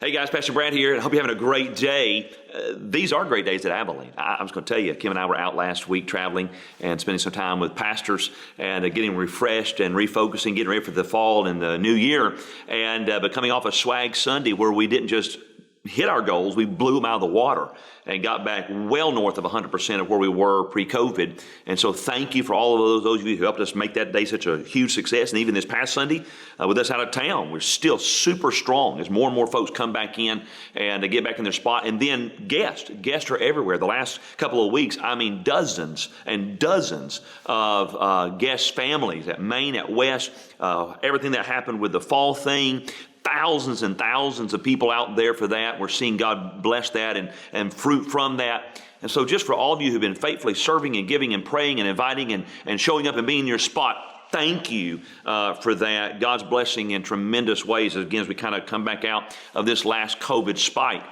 Hey guys, Pastor Brad here. I hope you're having a great day. These are great days at Abilene. I'm just going to tell you, Kim and I were out last week traveling and spending some time with pastors and getting refreshed and refocusing, getting ready for the fall and the new year, and but coming off a Swag Sunday where we didn't just hit our goals, we blew them out of the water and got back well north of 100% of where we were pre-COVID. And so thank you for all of those of you who helped us make that day such a huge success. And even this past Sunday, with us out of town, we're still super strong as more and more folks come back in and get back in their spot. And then guests are everywhere. The last couple of weeks, I mean, dozens and dozens of guest families at Maine, at West, everything that happened with the fall thing. Thousands and thousands of people out there for that. We're seeing God bless that and fruit from that. And so just for all of you who've been faithfully serving and giving and praying and inviting and showing up and being in your spot, thank you for that. God's blessing in tremendous ways again as we kind of come back out of this last COVID spike.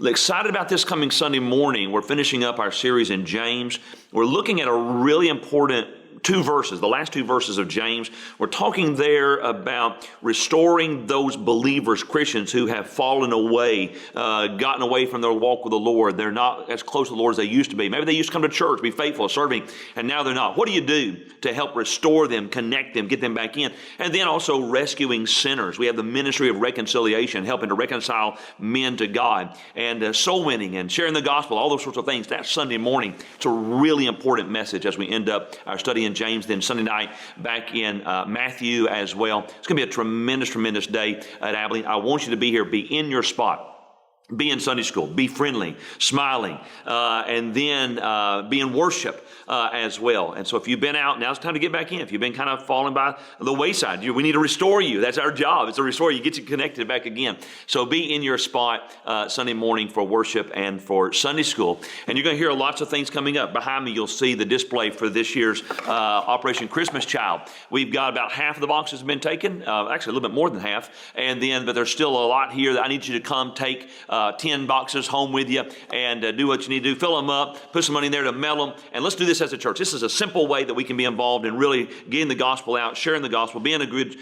Excited about this coming Sunday morning. We're finishing up our series in James. We're looking at a really important two verses, the last two verses of James. We're talking there about restoring those believers, Christians who have fallen away, gotten away from their walk with the Lord. They're not as close to the Lord as they used to be. Maybe they used to come to church, be faithful, serving, and now they're not. What do you do to help restore them, connect them, get them back in? And then also rescuing sinners. We have the ministry of reconciliation, helping to reconcile men to God, and soul winning and sharing the gospel, all those sorts of things. That's Sunday morning. It's a really important message as we end up our study in James, then Sunday night back in Matthew as well. It's going to be a tremendous day at Abilene. I want you to be here, be in your spot. Be in Sunday school, be friendly, smiling, and then be in worship as well. And so if you've been out, now it's time to get back in. If you've been kind of falling by the wayside, we need to restore you. That's our job. It's to restore you, get you connected back again. So be in your spot Sunday morning for worship and for Sunday school. And you're going to hear lots of things coming up. Behind me, you'll see the display for this year's Operation Christmas Child. We've got about half of the boxes have been taken, actually a little bit more than half. But there's still a lot here that I need you to come take 10 boxes home with you and do what you need to do. Fill them up, put some money in there to mail them, and let's do this as a church. This is a simple way that we can be involved in really getting the gospel out, sharing the gospel, being a good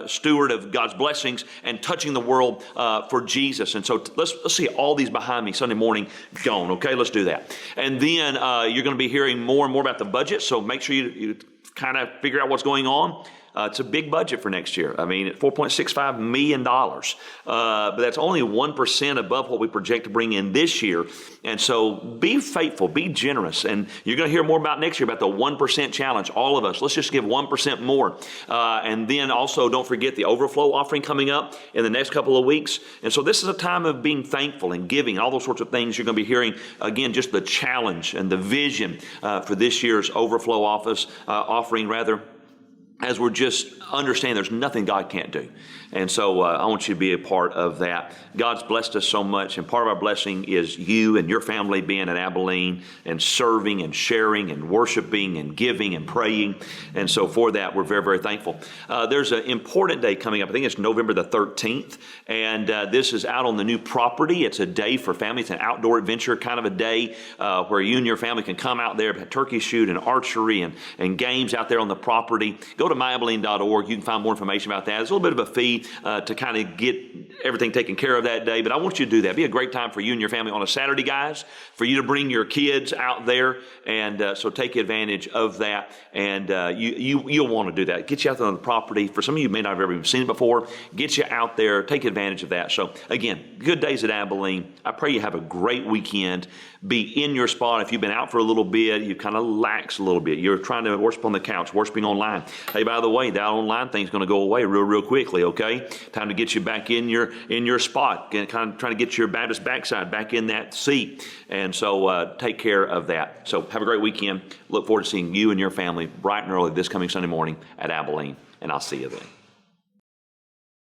steward of God's blessings, and touching the world for Jesus. And so let's see all these behind me Sunday morning going, okay? Let's do that. And then you're going to be hearing more and more about the budget, so make sure you kind of figure out what's going on. It's a big budget for next year. I mean, $4.65 million. But that's only 1% above what we project to bring in this year. And so be faithful, be generous. And you're going to hear more about next year about the 1% challenge. All of us, let's just give 1% more. And then also don't forget the overflow offering coming up in the next couple of weeks. And so this is a time of being thankful and giving, all those sorts of things. You're going to be hearing, again, just the challenge and the vision for this year's overflow offering, as we're just understanding there's nothing God can't do. And so I want you to be a part of that. God's blessed us so much, and part of our blessing is you and your family being at Abilene and serving and sharing and worshiping and giving and praying. And so for that, we're very thankful. There's an important day coming up. I think it's November the 13th, and this is out on the new property. It's a day for families, an outdoor adventure kind of a day where you and your family can come out there, have turkey shoot and archery and games out there on the property. Go to myabilene.org. You can find more information about that. It's a little bit of a fee to kind of get everything taken care of that day, but I want you to do that. It'd be a great time for you and your family on a Saturday, guys, for you to bring your kids out there, and so take advantage of that, and you'll want to do that. Get you out there on the property. For some of you may not have ever even seen it before, get you out there, take advantage of that. So again, good days at Abilene. I pray you have a great weekend. Be in your spot. If you've been out for a little bit, you kind of lax a little bit. You're trying to worship on the couch, worshiping online. Hey, by the way, that online thing's going to go away real quickly, okay? Time to get you back in your spot, kind of trying to get your Baptist backside back in that seat. And so take care of that. So have a great weekend. Look forward to seeing you and your family bright and early this coming Sunday morning at Abilene, and I'll see you then.